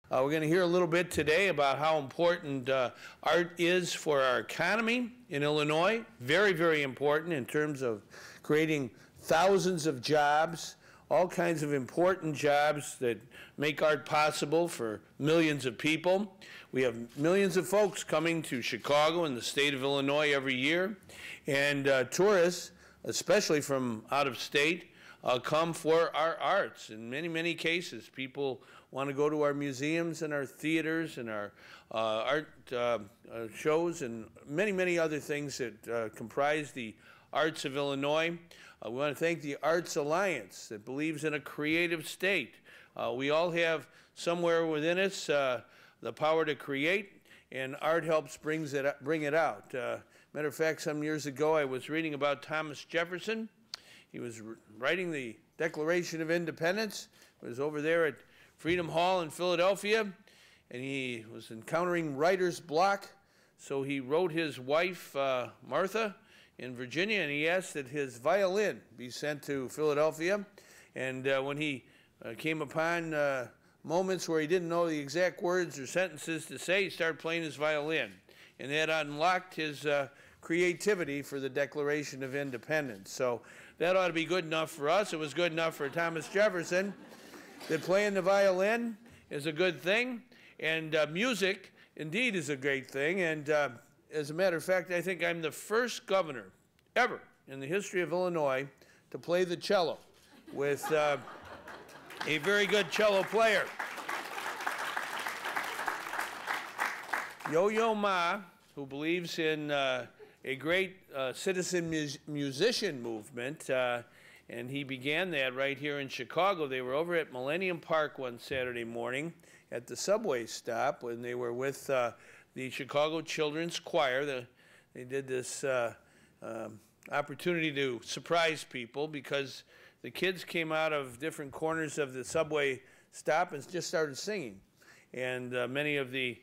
We're going to hear a little bit today about how important art is for our economy in Illinois. Very, very important in terms of creating thousands of jobs, all kinds of important jobs that make art possible for millions of people. We have millions of folks coming to Chicago and the state of Illinois every year, and tourists, especially from out of state, come for our arts. In many, many cases, people want to go to our museums and our theaters and our art shows and many, many other things that comprise the arts of Illinois. We want to thank the Arts Alliance that believes in a creative state. We all have somewhere within us the power to create, and art helps bring it out. Matter of fact, some years ago I was reading about Thomas Jefferson. He was writing the Declaration of Independence. He was over there at Freedom Hall in Philadelphia, and he was encountering writer's block, so he wrote his wife, Martha, in Virginia, and he asked that his violin be sent to Philadelphia. And when he came upon moments where he didn't know the exact words or sentences to say, he started playing his violin, and that unlocked his creativity for the Declaration of Independence. So that ought to be good enough for us. It was good enough for Thomas Jefferson. That playing the violin is a good thing, and music indeed is a great thing. And as a matter of fact, I think I'm the first governor ever in the history of Illinois to play the cello with a very good cello player. Yo-Yo Ma, who believes in a great citizen musician movement, and he began that right here in Chicago. They were over at Millennium Park one Saturday morning at the subway stop when they were with the Chicago Children's Choir. They did this opportunity to surprise people because the kids came out of different corners of the subway stop and just started singing. And many of the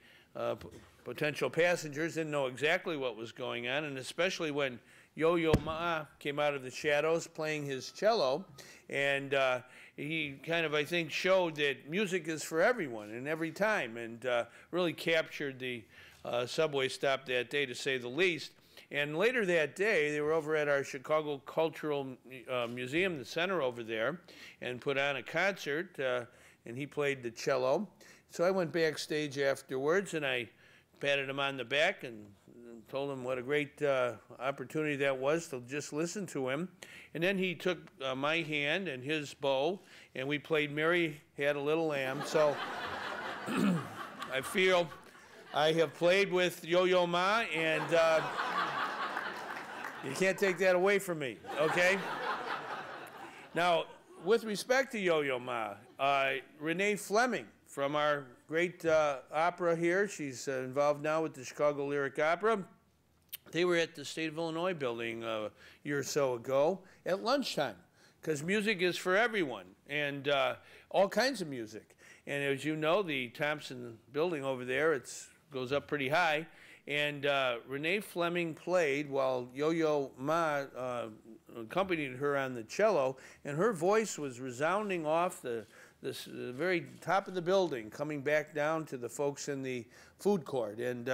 potential passengers didn't know exactly what was going on, and especially when Yo-Yo Ma came out of the shadows playing his cello, and he kind of, I think, showed that music is for everyone and every time, and really captured the subway stop that day, to say the least. And later that day, they were over at our Chicago Cultural Museum, the center over there, and put on a concert, and he played the cello. So I went backstage afterwards, and I patted him on the back and told him what a great opportunity that was to just listen to him. And then he took my hand and his bow, and we played Mary Had a Little Lamb. So I feel I have played with Yo-Yo Ma, and you can't take that away from me, okay? Now, with respect to Yo-Yo Ma, Renee Fleming from our great opera here, she's involved now with the Chicago Lyric Opera. They were at the State of Illinois building a year or so ago at lunchtime, because music is for everyone, and all kinds of music. And as you know, the Thompson building over there, goes up pretty high, and Renee Fleming played while Yo-Yo Ma accompanied her on the cello, and her voice was resounding off the very top of the building, coming back down to the folks in the food court. And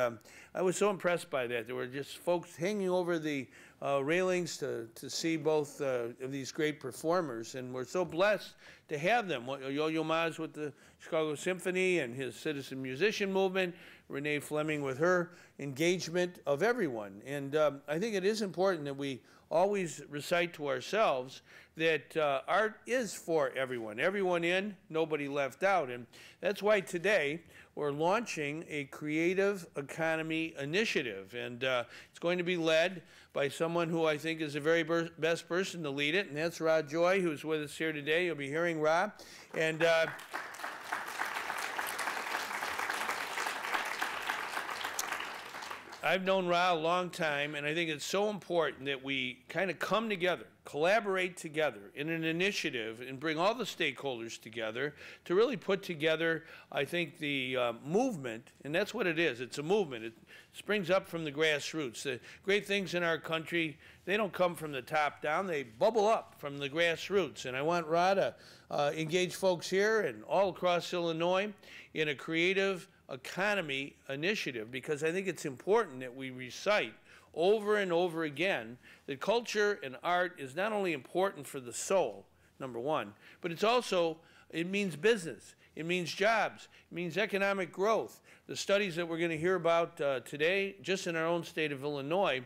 I was so impressed by that. There were just folks hanging over the railings to see both of these great performers, and we're so blessed to have them. Yo-Yo Ma's with the Chicago Symphony and his citizen musician movement, Renee Fleming with her engagement of everyone. And I think it is important that we always recite to ourselves that art is for everyone in, nobody left out. And that's why today we're launching a creative economy initiative. And it's going to be led by someone who I think is the very best person to lead it, and that's Rod Joy, who's with us here today. You'll be hearing Rod. And I've known Ra a long time, and I think it's so important that we kind of come together collaborate together in an initiative and bring all the stakeholders together to really put together, I think, the movement, and that's what it is. It's a movement. It springs up from the grassroots. The great things in our country, they don't come from the top down. They bubble up from the grassroots. And I want Rod to engage folks here and all across Illinois in a creative economy initiative, because I think it's important that we recite over and over again that culture and art is not only important for the soul, number one, but it's also, it means business. It means jobs. It means economic growth. The studies that we're going to hear about today, just in our own state of Illinois,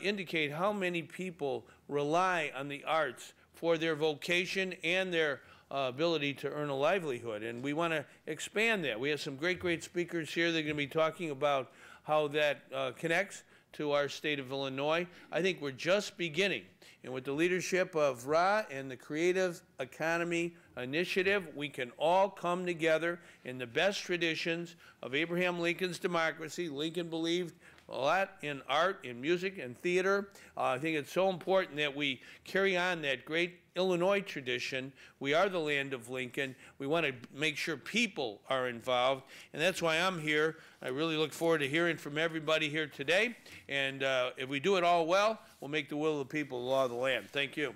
indicate how many people rely on the arts for their vocation and their ability to earn a livelihood. And we want to expand that. We have some great, great speakers here that are going to be talking about how that connects to our state of Illinois. I think we're just beginning. And with the leadership of Ra and the Creative Economy Initiative, we can all come together in the best traditions of Abraham Lincoln's democracy. Lincoln believed a lot in art, in music, and theater. I think it's so important that we carry on that great Illinois tradition. We are the land of Lincoln. We want to make sure people are involved, and that's why I'm here. I really look forward to hearing from everybody here today, and if we do it all well, we'll make the will of the people the law of the land. Thank you.